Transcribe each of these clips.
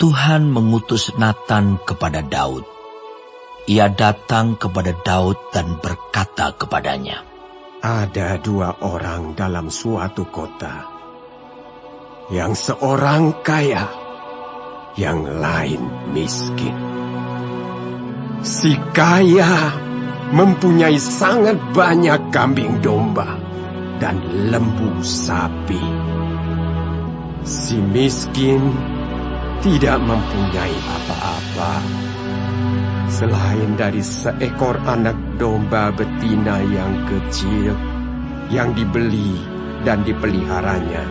Tuhan mengutus Natan kepada Daud. Ia datang kepada Daud dan berkata kepadanya, "Ada 2 orang dalam suatu kota, yang seorang kaya, yang lain miskin. Si kaya mempunyai sangat banyak kambing domba dan lembu sapi. Si miskin tidak mempunyai apa-apa selain dari seekor anak domba betina yang kecil yang dibeli dan dipeliharanya.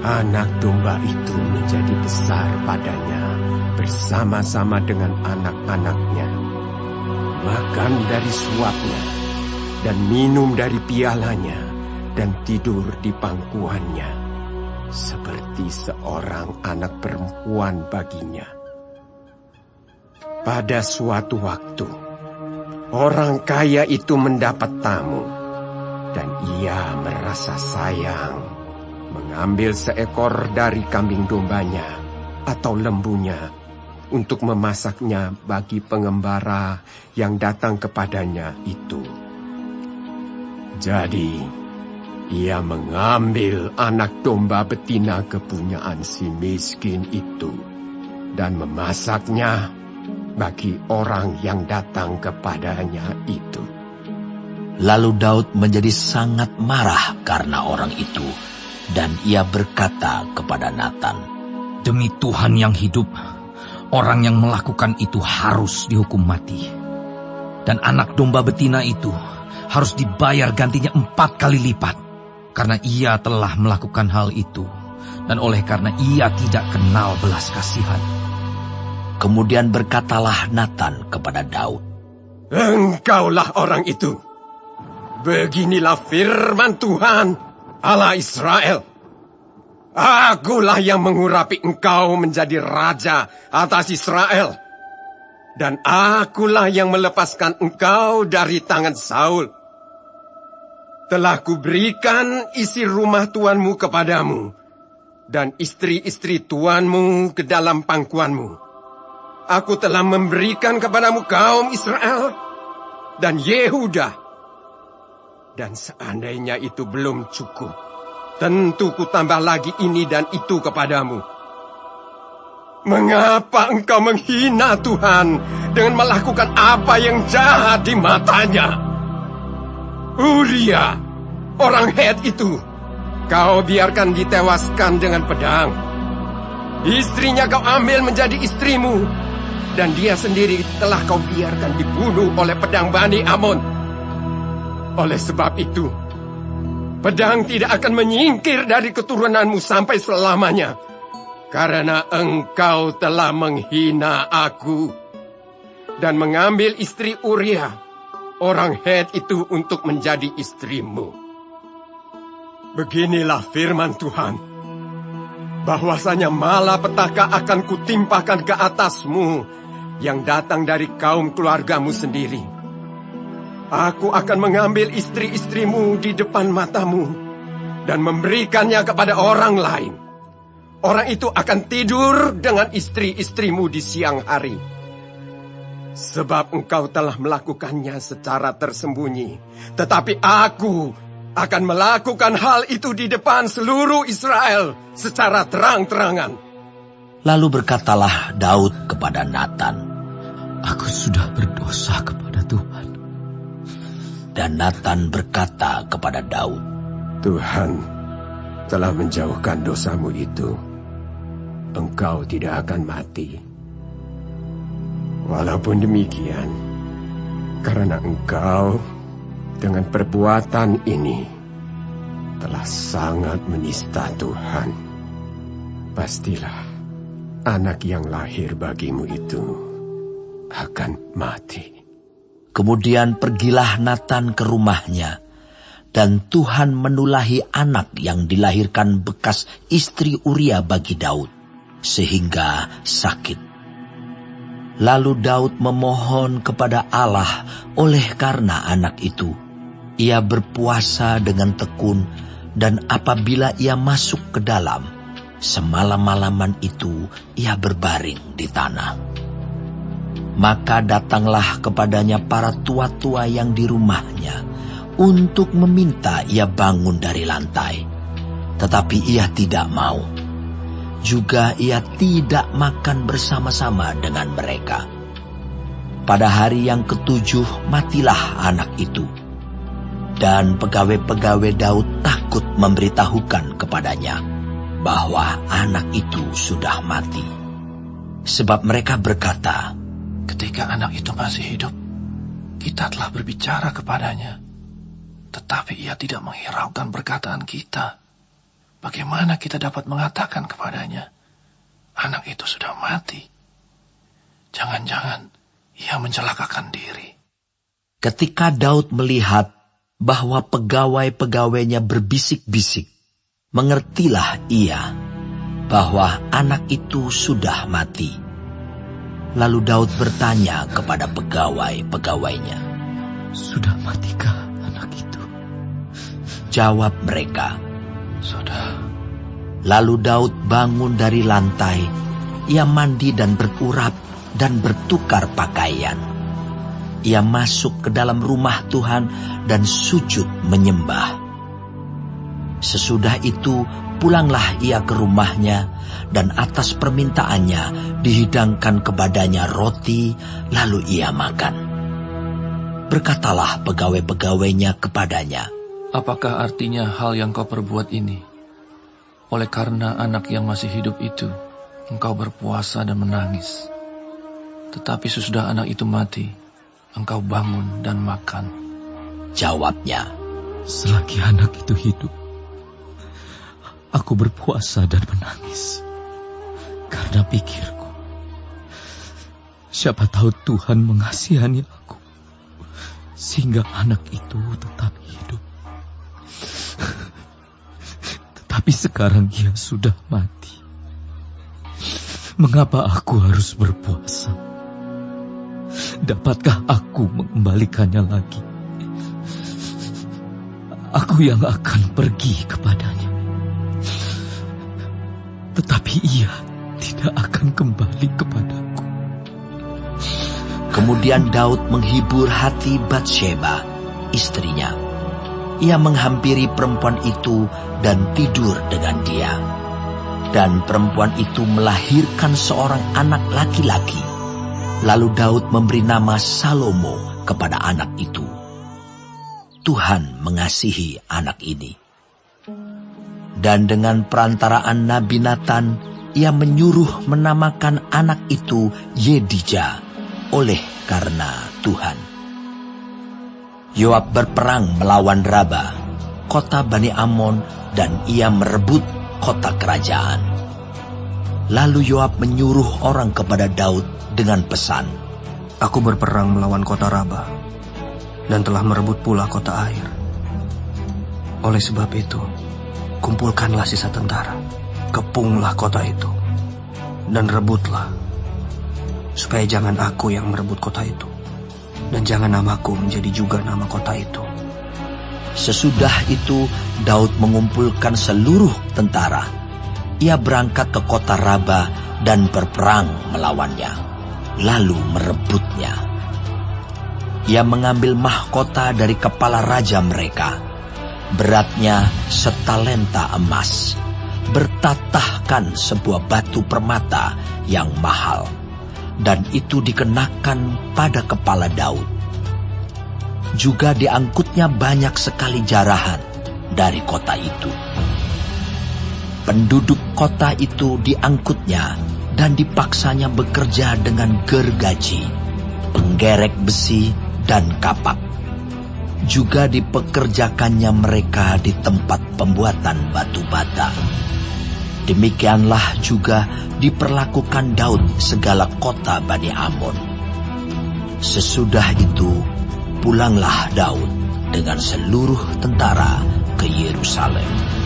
Anak domba itu menjadi besar padanya bersama-sama dengan anak-anaknya, makan dari suapnya dan minum dari pialanya dan tidur di pangkuannya, seperti seorang anak perempuan baginya. Pada suatu waktu, orang kaya itu mendapat tamu, dan ia merasa sayang, mengambil seekor dari kambing dombanya atau lembunya untuk memasaknya bagi pengembara yang datang kepadanya itu. Jadi, ia mengambil anak domba betina kepunyaan si miskin itu dan memasaknya bagi orang yang datang kepadanya itu. Lalu Daud menjadi sangat marah karena orang itu, dan ia berkata kepada Natan, "Demi Tuhan yang hidup, orang yang melakukan itu harus dihukum mati. Dan anak domba betina itu harus dibayar gantinya 4 kali lipat, karena ia telah melakukan hal itu, dan oleh karena ia tidak kenal belas kasihan." Kemudian berkatalah Natan kepada Daud, "Engkaulah orang itu. Beginilah firman Tuhan, Allah Israel. Akulah yang mengurapi engkau menjadi raja atas Israel. Dan akulah yang melepaskan engkau dari tangan Saul. Telah kuberikan isi rumah tuanmu kepadamu, dan istri-istri tuanmu ke dalam pangkuanmu. Aku telah memberikan kepadamu kaum Israel dan Yehuda. Dan seandainya itu belum cukup, tentu ku tambah lagi ini dan itu kepadamu. Mengapa engkau menghina Tuhan dengan melakukan apa yang jahat di matanya? Uria, orang Het itu, kau biarkan ditewaskan dengan pedang. Istrinya kau ambil menjadi istrimu, dan dia sendiri telah kau biarkan dibunuh oleh pedang Bani Amon. Oleh sebab itu, pedang tidak akan menyingkir dari keturunanmu sampai selamanya, karena engkau telah menghina aku dan mengambil istri Uria, orang Het itu, untuk menjadi istrimu. Beginilah firman Tuhan, bahwasanya malapetaka akan kutimpakan ke atasmu yang datang dari kaum keluargamu sendiri. Aku akan mengambil istri-istrimu di depan matamu dan memberikannya kepada orang lain. Orang itu akan tidur dengan istri-istrimu di siang hari. Sebab engkau telah melakukannya secara tersembunyi, tetapi aku akan melakukan hal itu di depan seluruh Israel secara terang-terangan." Lalu berkatalah Daud kepada Natan, "Aku sudah berdosa kepada Tuhan." Dan Natan berkata kepada Daud, "Tuhan telah menjauhkan dosamu itu. Engkau tidak akan mati. Walaupun demikian, karena engkau dengan perbuatan ini telah sangat menista Tuhan, pastilah anak yang lahir bagimu itu akan mati." Kemudian pergilah Natan ke rumahnya, dan Tuhan menulahi anak yang dilahirkan bekas istri Uria bagi Daud, sehingga sakit. Lalu Daud memohon kepada Allah oleh karena anak itu. Ia berpuasa dengan tekun, dan apabila ia masuk ke dalam, Semalam-malaman itu ia berbaring di tanah. Maka datanglah kepadanya para tua-tua yang di rumahnya untuk meminta ia bangun dari lantai. Tetapi ia tidak mau. Juga ia tidak makan bersama-sama dengan mereka. Pada hari yang ke-7 matilah anak itu. Dan pegawai-pegawai Daud takut memberitahukan kepadanya bahwa anak itu sudah mati. Sebab mereka berkata, ketika anak itu masih hidup, kita telah berbicara kepadanya. Tetapi ia tidak menghiraukan perkataan kita. Bagaimana kita dapat mengatakan kepadanya, anak itu sudah mati? Jangan-jangan ia mencelakakan diri. Ketika Daud melihat bahwa pegawai-pegawainya berbisik-bisik, mengertilah ia bahwa anak itu sudah mati. Lalu Daud bertanya kepada pegawai-pegawainya, sudah matikah anak itu? Jawab mereka, sudah. Lalu Daud bangun dari lantai, ia mandi dan berurap dan bertukar pakaian. Ia masuk ke dalam rumah Tuhan dan sujud menyembah. Sesudah itu pulanglah ia ke rumahnya, dan atas permintaannya dihidangkan kepadanya roti, lalu ia makan. Berkatalah pegawai-pegawainya kepadanya, apakah artinya hal yang kau perbuat ini? Oleh karena anak yang masih hidup itu, engkau berpuasa dan menangis. Tetapi sesudah anak itu mati, engkau bangun dan makan. Jawabnya, selagi anak itu hidup, aku berpuasa dan menangis. Karena pikirku, siapa tahu Tuhan mengasihani aku, sehingga anak itu tetap hidup. Tetapi sekarang ia sudah mati. Mengapa aku harus berpuasa? Dapatkah aku mengembalikannya lagi? Aku yang akan pergi kepadanya. Tetapi ia tidak akan kembali kepadaku. Kemudian Daud menghibur hati Batsheba, istrinya. Ia menghampiri perempuan itu dan tidur dengan dia. Dan perempuan itu melahirkan seorang anak laki-laki. Lalu Daud memberi nama Salomo kepada anak itu. Tuhan mengasihi anak ini. Dan dengan perantaraan Nabi Natan, ia menyuruh menamakan anak itu Yedija, oleh karena Tuhan. Yoab berperang melawan Raba, kota Bani Amon, dan ia merebut kota kerajaan. Lalu Yoab menyuruh orang kepada Daud dengan pesan, aku berperang melawan kota Raba, dan telah merebut pula kota Air. Oleh sebab itu, kumpulkanlah sisa tentara, kepunglah kota itu, dan rebutlah, supaya jangan aku yang merebut kota itu, dan jangan namaku menjadi juga nama kota itu. Sesudah itu Daud mengumpulkan seluruh tentara. Ia berangkat ke kota Raba dan berperang melawannya, lalu merebutnya. Ia mengambil mahkota dari kepala raja mereka, beratnya setalenta emas, bertatahkan sebuah batu permata yang mahal, dan itu dikenakan pada kepala Daud. Juga diangkutnya banyak sekali jarahan dari kota itu. Penduduk kota itu diangkutnya dan dipaksanya bekerja dengan gergaji, penggerek besi, dan kapak. Juga dipekerjakannya mereka di tempat pembuatan batu bata. Demikianlah juga diperlakukan Daud segala kota Bani Amon. Sesudah itu pulanglah Daud dengan seluruh tentara ke Yerusalem.